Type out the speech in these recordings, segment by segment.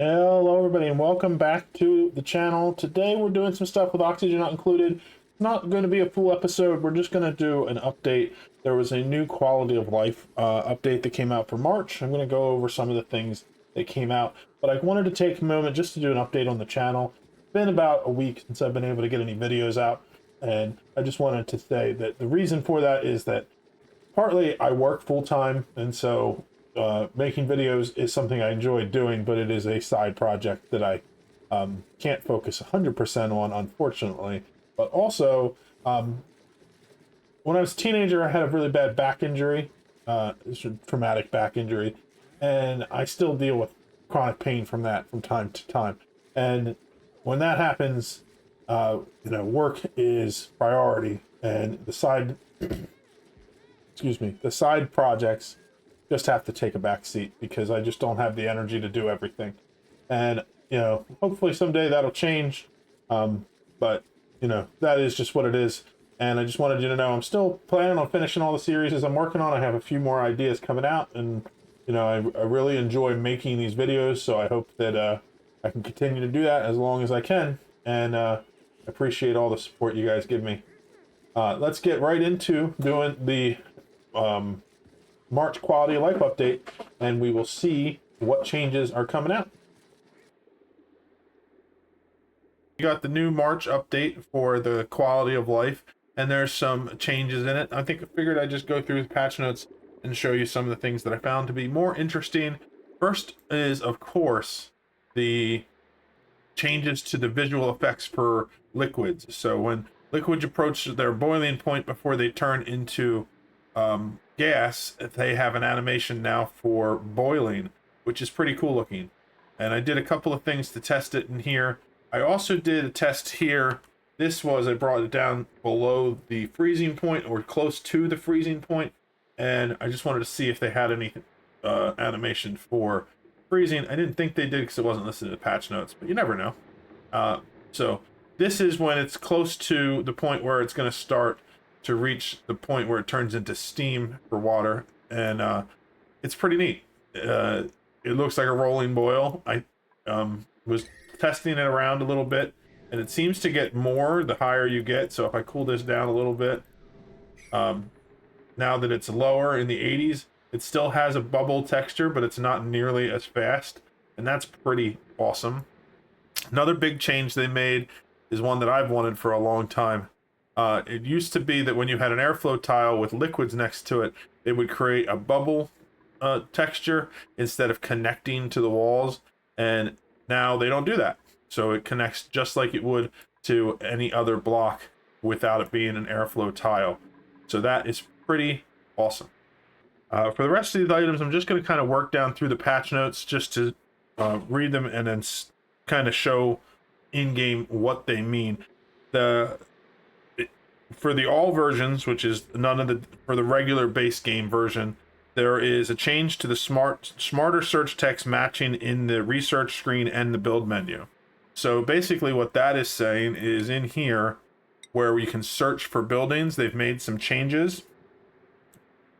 Hello everybody and welcome back to the channel. Today we're doing some stuff with oxygen not included. Not going to be a full episode. We're just going to do an update. There was a new quality of life update that came out for March. I'm going to go over some of the things that came out, but I wanted to take a moment just to do an update on the channel. It's been about a week since I've been able to get any videos out, and I just wanted to say that the reason for that is that partly I work full-time, and so making videos is something I enjoy doing, but it is a side project that I can't focus 100% on, unfortunately. But also, when I was a teenager, I had a really bad back injury, traumatic back injury, and I still deal with chronic pain from that from time to time. And when that happens, work is priority, and the side, the side projects just have to take a back seat because I just don't have the energy to do everything. And, hopefully someday that'll change. But, that is just what it is. And I just wanted you to know I'm still planning on finishing all the series I'm working on. I have a few more ideas coming out, and, I really enjoy making these videos. So I hope that I can continue to do that as long as I can. And I appreciate all the support you guys give me. Let's get right into doing the March quality of life update, and we will see what changes are coming out. We got the new March update for the quality of life, and there's some changes in it. I figured I'd just go through the patch notes and show you some of the things that I found to be more interesting. First is, of course, the changes to the visual effects for liquids. So when liquids approach their boiling point before they turn into gas, they have an animation now for boiling, which is pretty cool looking. And I did a couple of things to test it in here. I also did a test here. I brought it down below the freezing point or close to the freezing point, and I just wanted to see if they had any animation for freezing. I didn't think they did because it wasn't listed in the patch notes, but you never know. So this is when it's close to the point where it's going to start to reach the point where it turns into steam for water, and it's pretty neat. It looks like a rolling boil. I was testing it around a little bit, and it seems to get more the higher you get. So if I cool this down a little bit, now that it's lower in the 80s, it still has a bubble texture, but it's not nearly as fast, and that's pretty awesome. Another big change they made is one that I've wanted for a long time. It used to be that when you had an airflow tile with liquids next to it, it would create a bubble texture instead of connecting to the walls, and now they don't do that. So it connects just like it would to any other block without it being an airflow tile. So that is pretty awesome. For the rest of these items, I'm just going to kind of work down through the patch notes just to read them and then kind of show in-game what they mean. For the all versions, which is for the regular base game version, there is a change to the smarter search text matching in the research screen and the build menu. So basically what that is saying is in here where we can search for buildings, they've made some changes.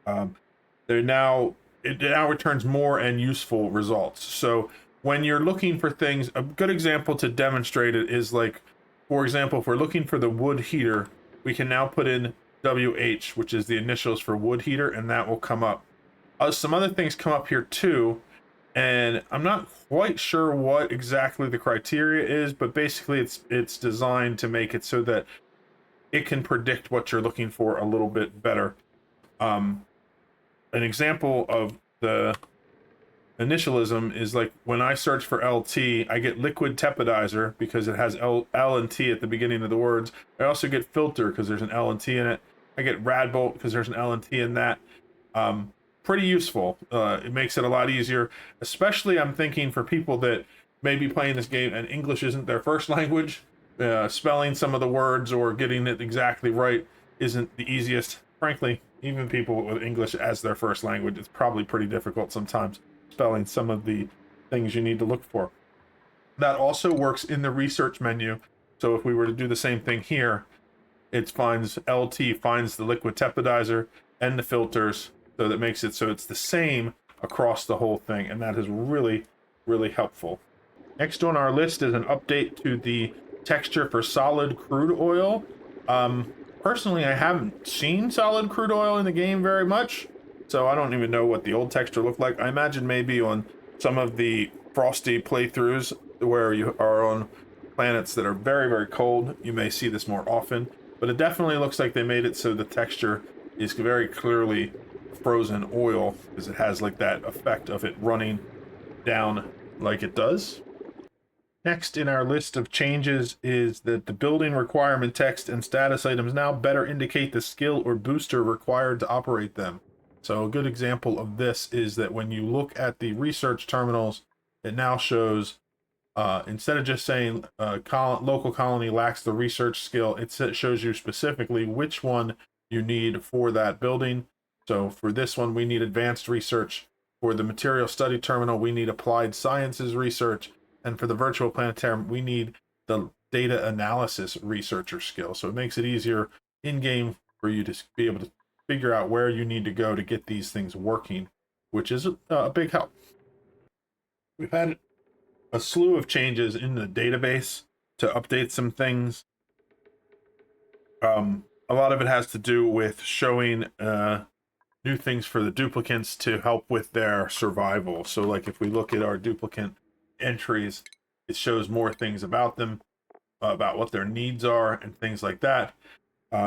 It now returns more and useful results. So when you're looking for things, a good example to demonstrate it is like, for example, if we're looking for the wood heater, we can now put in WH, which is the initials for wood heater, and that will come up. Some other things come up here too, and I'm not quite sure what exactly the criteria is, but basically it's designed to make it so that it can predict what you're looking for a little bit better. An example of the initialism is like when I search for LT, I get liquid tepidizer because it has L and T at the beginning of the words. I also get filter because there's an L and T in it. I get radbolt because there's an L and T in that. Pretty useful. It makes it a lot easier, especially I'm thinking for people that may be playing this game and English isn't their first language. Spelling some of the words or getting it exactly right isn't the easiest. Frankly, even people with English as their first language, it's probably pretty difficult sometimes spelling some of the things you need to look for. That also works in the research menu. So if we were to do the same thing here, it finds LT, finds the liquid tepidizer and the filters, so that makes it so it's the same across the whole thing, and that is really, really helpful. Next on our list is an update to the texture for solid crude oil. Personally, I haven't seen solid crude oil in the game very much, so I don't even know what the old texture looked like. I imagine maybe on some of the frosty playthroughs where you are on planets that are very, very cold, you may see this more often, but it definitely looks like they made it so the texture is very clearly frozen oil, because it has like that effect of it running down like it does. Next in our list of changes is that the building requirement text and status items now better indicate the skill or booster required to operate them. So a good example of this is that when you look at the research terminals, it now shows, instead of just saying local colony lacks the research skill, it shows you specifically which one you need for that building. So for this one, we need advanced research. For the material study terminal, we need applied sciences research. And for the virtual planetarium, we need the data analysis researcher skill. So it makes it easier in game for you to be able to figure out where you need to go to get these things working, which is a big help. We've had a slew of changes in the database to update some things. A lot of it has to do with showing new things for the duplicants to help with their survival. So like if we look at our duplicant entries, it shows more things about them, about what their needs are and things like that.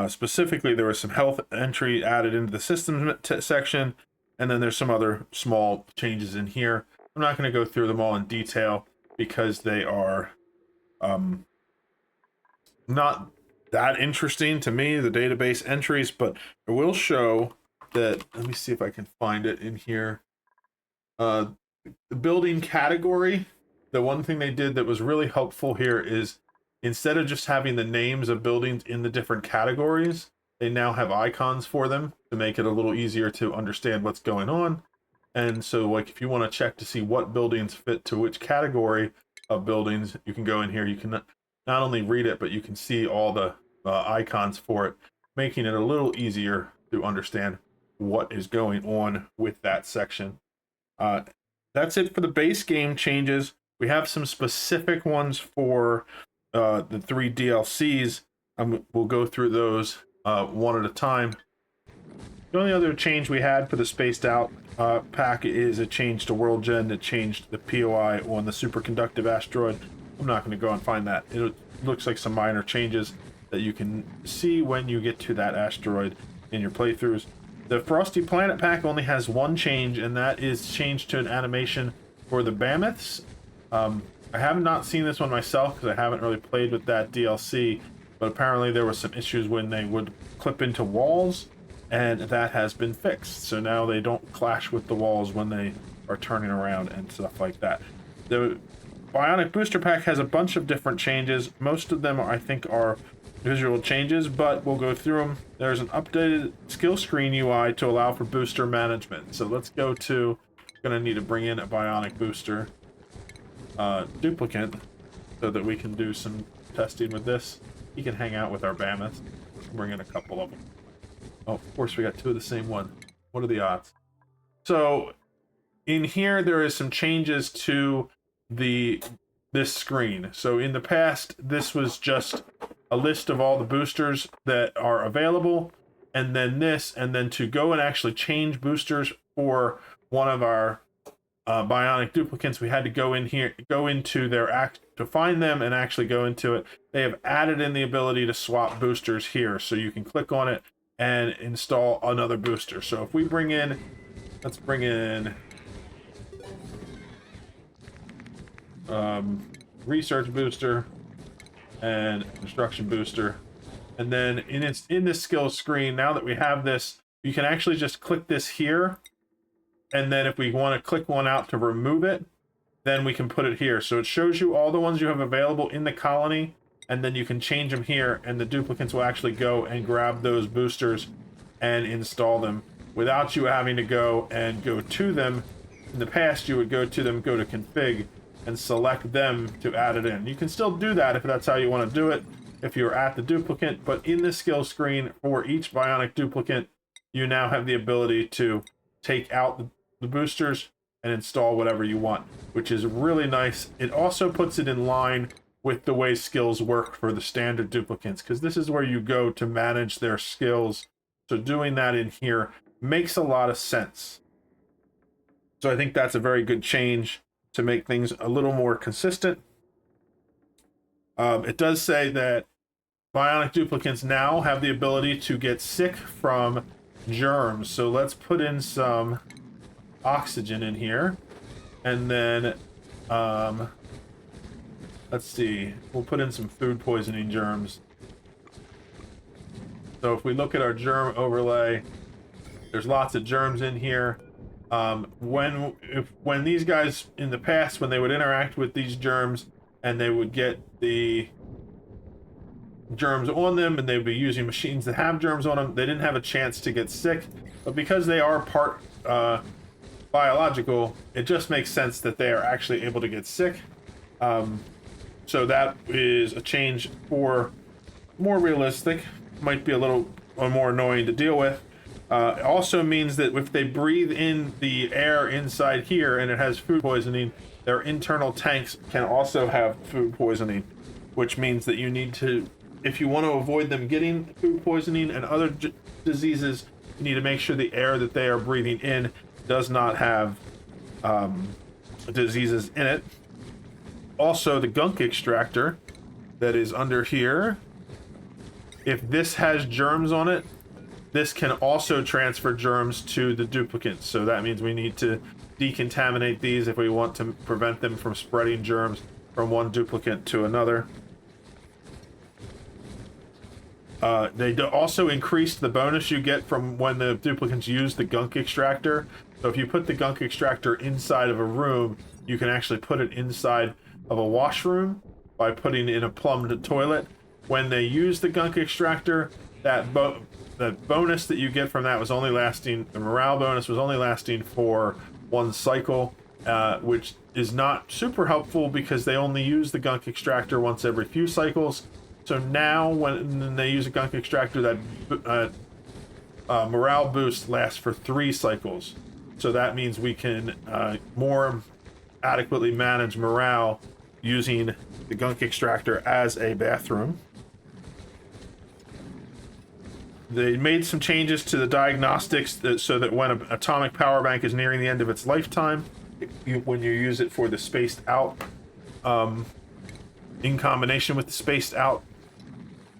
Specifically, there was some health entry added into the systems section, and then there's some other small changes in here. I'm not going to go through them all in detail because they are not that interesting to me, the database entries, but I will show that. Let me see if I can find it in here. The building category, the one thing they did that was really helpful here is instead of just having the names of buildings in the different categories, they now have icons for them to make it a little easier to understand what's going on. And so like if you want to check to see what buildings fit to which category of buildings, you can go in here. You can not only read it, but you can see all the icons for it, making it a little easier to understand what is going on with that section. That's it for the base game changes. We have some specific ones for the 3 DLCs. We'll go through those one at a time. The only other change we had for the spaced out pack is a change to World Gen that changed the POI on the superconductive asteroid. I'm not going to go and find that. It looks like some minor changes that you can see when you get to that asteroid in your playthroughs. The Frosty Planet pack only has one change, and that is changed to an animation for the Mammoths. I have not seen this one myself because I haven't really played with that DLC, but apparently there were some issues when they would clip into walls, and that has been fixed. So now they don't clash with the walls when they are turning around and stuff like that. The Bionic Booster Pack has a bunch of different changes. Most of them, I think, are visual changes, but we'll go through them. There's an updated skill screen UI to allow for booster management. So let's go to, gonna need to bring in a Bionic Booster duplicate so that we can do some testing with this. He can hang out with our Mammoth. Bring in a couple of them. Oh, of course we got 2 of the same one. What are the odds? So in here there is some changes to this screen. So in the past, this was just a list of all the boosters that are available, and then this, and then to go and actually change boosters for one of our bionic duplicants, we had to go in here, go into their act to find them and actually go into it. They have added in the ability to swap boosters here, so you can click on it and install another booster. So if we bring in, let's bring in research booster and construction booster, and then in this skill screen, now that we have this, you can actually just click this here, and then if we want to click one out to remove it, then we can put it here. So it shows you all the ones you have available in the colony, and then you can change them here, and the duplicants will actually go and grab those boosters and install them without you having to go to them. In the past, you would go to them, go to config, and select them to add it in. You can still do that if that's how you want to do it, if you're at the duplicant, but in the skill screen for each bionic duplicant, you now have the ability to take out the boosters and install whatever you want, which is really nice. It also puts it in line with the way skills work for the standard duplicants, because this is where you go to manage their skills. So doing that in here makes a lot of sense. So I think that's a very good change to make things a little more consistent. It does say that bionic duplicants now have the ability to get sick from germs. So let's put in some oxygen in here. And then, let's see, we'll put in some food poisoning germs. So if we look at our germ overlay, there's lots of germs in here. When these guys in the past, when they would interact with these germs and they would get the germs on them and they would be using machines that have germs on them, they didn't have a chance to get sick. But because they are part biological, it just makes sense that they are actually able to get sick. So that is a change for more realistic. Might be a little more annoying to deal with. It also means that if they breathe in the air inside here and it has food poisoning, their internal tanks can also have food poisoning, which means that you need to, if you want to avoid them getting food poisoning and other diseases, you need to make sure the air that they are breathing in does not have diseases in it. Also, the gunk extractor that is under here, if this has germs on it, this can also transfer germs to the duplicates. So that means we need to decontaminate these if we want to prevent them from spreading germs from one duplicate to another. They also increased the bonus you get from when the duplicates use the gunk extractor. So if you put the gunk extractor inside of a room, you can actually put it inside of a washroom by putting in a plumbed toilet. When they use the gunk extractor, the bonus that you get from that was only lasting, the morale bonus was only lasting for one cycle, which is not super helpful because they only use the gunk extractor once every few cycles. So now when they use a gunk extractor, that morale boost lasts for 3 cycles. So that means we can more adequately manage morale using the gunk extractor as a bathroom. They made some changes to the diagnostics so that when an atomic power bank is nearing the end of its lifetime, when you use it for the spaced out, in combination with the spaced out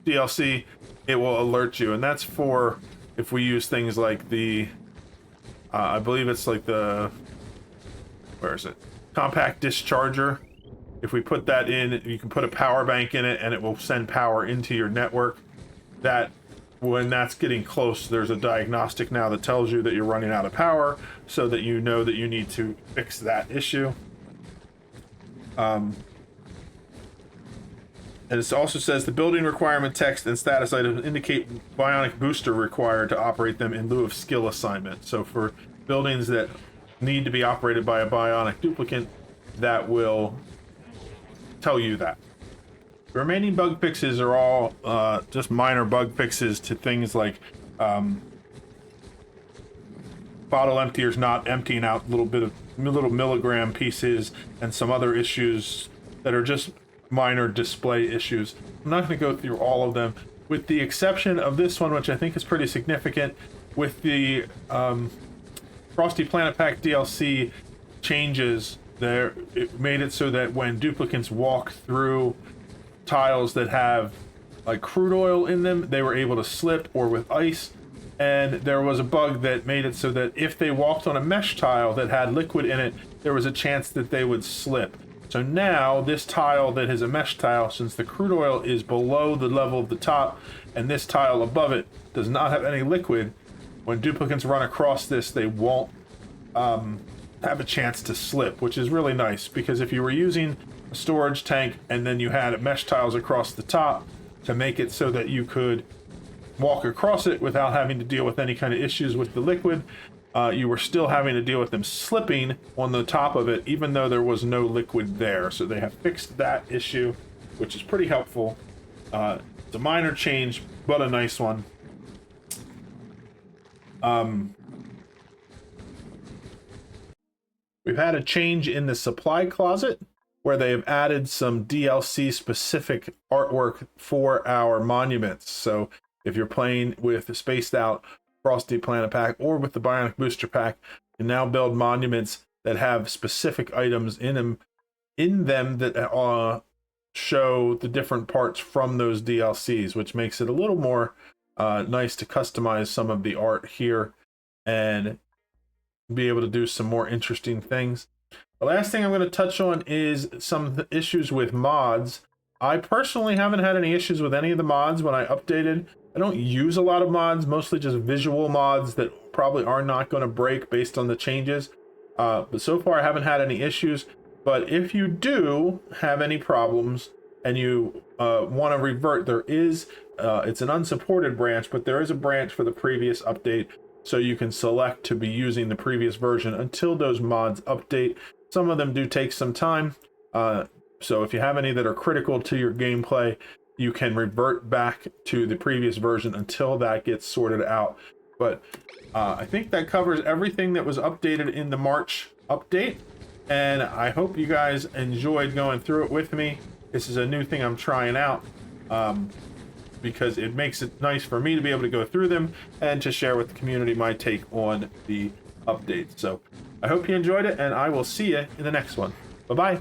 DLC, it will alert you. And that's for if we use things like the, I believe it's like the, where is it? Compact discharger. If we put that in, you can put a power bank in it and it will send power into your network. That when that's getting close, there's a diagnostic now that tells you that you're running out of power, so that you know that you need to fix that issue. And it also says the building requirement text and status items indicate bionic booster required to operate them in lieu of skill assignment. So for buildings that need to be operated by a bionic duplicate, that will tell you that. The remaining bug fixes are all just minor bug fixes to things like bottle emptiers not emptying out little milligram pieces and some other issues that are just minor display issues. I'm not going to go through all of them, with the exception of this one, which I think is pretty significant. With the Frosty Planet Pack DLC changes, it made it so that when duplicates walk through tiles that have like crude oil in them, they were able to slip, or with ice. And there was a bug that made it so that if they walked on a mesh tile that had liquid in it, there was a chance that they would slip. So now this tile that is a mesh tile, since the crude oil is below the level of the top and this tile above it does not have any liquid, when duplicates run across this, they won't have a chance to slip, which is really nice, because if you were using a storage tank and then you had mesh tiles across the top to make it so that you could walk across it without having to deal with any kind of issues with the liquid, you were still having to deal with them slipping on the top of it, even though there was no liquid there. So they have fixed that issue, which is pretty helpful. It's a minor change, but a nice one. We've had a change in the supply closet where they have added some DLC specific artwork for our monuments. So if you're playing with the Spaced Out Frosty Planet Pack or with the Bionic Booster Pack, you can now build monuments that have specific items in them that show the different parts from those DLCs, which makes it a little more nice to customize some of the art here and be able to do some more interesting things. The last thing I'm going to touch on is some of the issues with mods. I personally haven't had any issues with any of the mods when I updated. I don't use a lot of mods, mostly just visual mods that probably are not going to break based on the changes. But so far I haven't had any issues. But if you do have any problems and you want to revert, there is, it's an unsupported branch, but there is a branch for the previous update. So you can select to be using the previous version until those mods update. Some of them do take some time. So if you have any that are critical to your gameplay, you can revert back to the previous version until that gets sorted out. But I think that covers everything that was updated in the March update. And I hope you guys enjoyed going through it with me. This is a new thing I'm trying out because it makes it nice for me to be able to go through them and to share with the community my take on the update. So I hope you enjoyed it, and I will see you in the next one. Bye-bye.